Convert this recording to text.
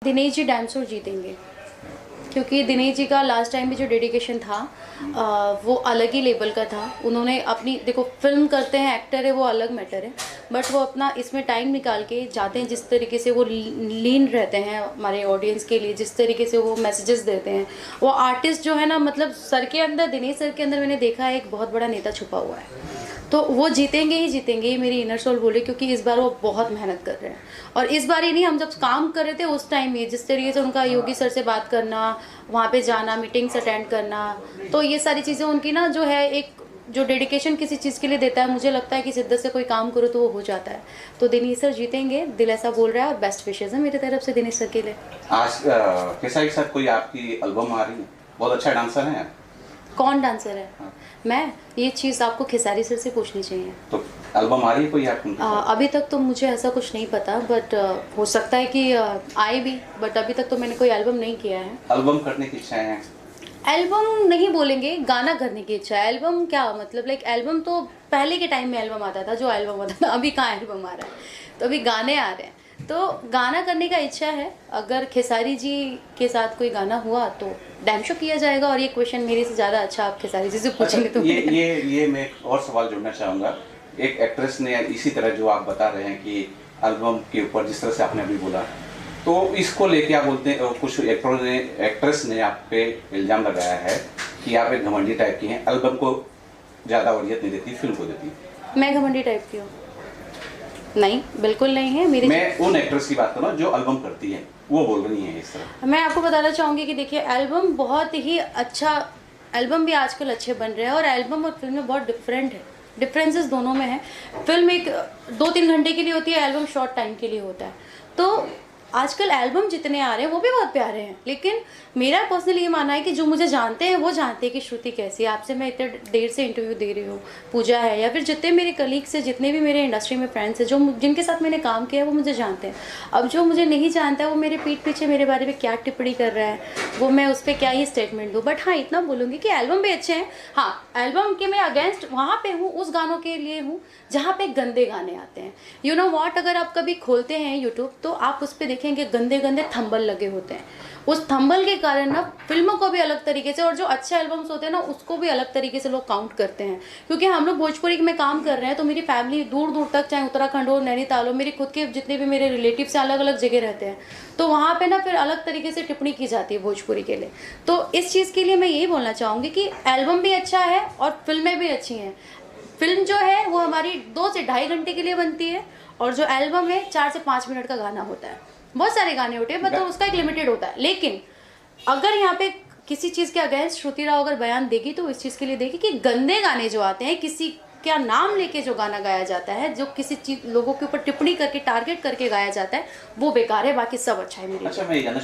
Dinesh ji dancer जीतेंगे, क्योंकि दिनेश जी का लास्ट टाइम भी जो डेडिकेशन था वो अलग ही लेवल का था। उन्होंने अपनी, देखो फिल्म करते हैं, एक्टर है, वो अलग मैटर है, बट वो अपना इसमें टाइम निकाल के जाते हैं। जिस तरीके से वो लीन रहते हैं हमारे ऑडियंस के लिए, जिस तरीके से वो मैसेजेस देते हैं, वो आर्टिस्ट जो है ना, मतलब सर के अंदर, दिनेश सर के अंदर मैंने देखा है एक बहुत बड़ा नेता छुपा हुआ है। तो वो जीतेंगे ही जीतेंगे, ये मेरी इनर सोल बोले, क्योंकि इस बार वो बहुत मेहनत कर रहे हैं। और इस बार ही नहीं, हम जब काम कर रहे थे उस टाइम ही जिस तरीके से उनका योगी सर से बात करना, वहाँ पे जाना, मीटिंग्स अटेंड करना, तो ये सारी चीज़ें उनकी ना जो है, एक जो डेडिकेशन किसी चीज़ के लिए देता है, मुझे लगता है कि शिद्दत से कोई काम करो तो वो हो जाता है। तो दिनेश सर जीतेंगे, दिल ऐसा बोल रहा है, और बेस्ट विशेज़ है मेरी तरफ से दिनेश सर के लिए। आज खेसारी सर कोई आपकी एल्बम आ रही है, बहुत अच्छा डांसर है। कौन डांसर है? हाँ। मैं, ये चीज़ आपको खेसारी सर से पूछनी चाहिए। तो एल्बम आ रही है कोई आपकी? अभी तक तो मुझे ऐसा कुछ नहीं पता, बट हो सकता है कि आए भी, बट अभी तक तो मैंने कोई एल्बम नहीं किया है। एल्बम करने की इच्छा है? एल्बम नहीं बोलेंगे, गाना करने की इच्छा है। एल्बम क्या मतलब, लाइक एल्बम तो पहले के टाइम में एल्बम आता था, जो एल्बम आता था, अभी कहाँ एल्बम आ रहा है, तो अभी गाने आ रहे हैं। तो गाना करने का इच्छा है। अगर खेसारी जी के साथ कोई गाना हुआ तो डैम शो किया जाएगा। और ये क्वेश्चन मेरे से ज़्यादा अच्छा आप खेसारी जी से पूछेंगे। तो ये मैं एक और सवाल जोड़ना चाहूँगा। एक एक्ट्रेस ने इसी तरह जो आप बता रहे हैं कि एल्बम के ऊपर जिस तरह से आपने अभी बोला, तो इसको लेके आप बोलते हैं, कुछ एक्ट्रेस ने आप पे इल्ज़ाम लगाया है कि आप एक घमंडी टाइप की हैं, एल्बम को ज़्यादा वरीयत नहीं देती, फिल्म को देती। मैं घमंडी टाइप की हूँ? नहीं, बिल्कुल नहीं है। मेरी, मैं उन एक्ट्रेस की बात कर रहा हूँ जो एल्बम करती है, वो बोल रही है इस तरह। मैं आपको बताना चाहूँगी कि देखिए, एल्बम बहुत ही अच्छा, एल्बम भी आजकल अच्छे बन रहे हैं, और एल्बम और फिल्म में बहुत डिफरेंट है, डिफरेंसेस दोनों में है। फिल्म एक 2-3 घंटे के लिए होती है, एल्बम शॉर्ट टाइम के लिए होता है। तो आजकल एल्बम जितने आ रहे हैं वो भी बहुत प्यारे हैं, लेकिन मेरा पर्सनली ये मानना है कि जो मुझे जानते हैं वो जानते हैं कि श्रुति कैसी है। आपसे मैं इतने देर से इंटरव्यू दे रही हूँ, पूजा है, या फिर जितने मेरे कलीग्स हैं, जितने भी मेरे इंडस्ट्री में फ्रेंड्स हैं, जो जिनके साथ मैंने काम किया है, वो मुझे जानते हैं। अब जो मुझे नहीं जानता है, वो मेरे पीठ पीछे मेरे बारे में क्या टिप्पणी कर रहा है, वो मैं उस पर क्या ही स्टेटमेंट दूँ। बट हाँ, इतना बोलूँगी कि एल्बम भी अच्छे हैं। हाँ, एल्बम के मैं अगेंस्ट वहाँ पे हूँ, उस गानों के लिए हूँ जहाँ पे गंदे गाने आते हैं। यू नो वॉट, अगर आप कभी खोलते हैं यूट्यूब तो आप उस पर देखेंगे गंदे गंदे थंबल लगे होते हैं। उस थंबल के कारण ना फिल्मों को भी अलग तरीके से, और जो अच्छे एल्बम्स होते हैं ना, उसको भी अलग तरीके से लोग काउंट करते हैं। क्योंकि हम लोग भोजपुरी में काम कर रहे हैं, तो मेरी फैमिली दूर दूर तक, चाहे उत्तराखंड हो, नैनीताल हो, मेरे खुद के जितने भी मेरे रिलेटिव्स अलग अलग जगह रहते हैं, तो वहाँ पे ना फिर अलग तरीके से टिप्पणी की जाती है भोजपुरी के लिए। तो इस चीज़ के लिए मैं यही बोलना चाहूँगी कि एल्बम भी अच्छा है और फिल्में भी अच्छी हैं। फिल्म जो है वो हमारी 2 से ढाई घंटे के लिए बनती है, और जो एल्बम है 4 से 5 मिनट का गाना होता है। बहुत सारे गाने होते हैं, मतलब उसका एक लिमिटेड होता है। लेकिन अगर यहाँ पे किसी चीज़ के अगेंस्ट श्रुति राव अगर बयान देगी, तो इस चीज़ के लिए देगी कि गंदे गाने जो आते हैं, किसी क्या नाम लेके जो गाना गाया जाता है, जो किसी चीज लोगों के ऊपर टिप्पणी करके, टारगेट करके गाया जाता है, वो बेकार है। बाकी सब अच्छा है मेरी। अच्छा, मैं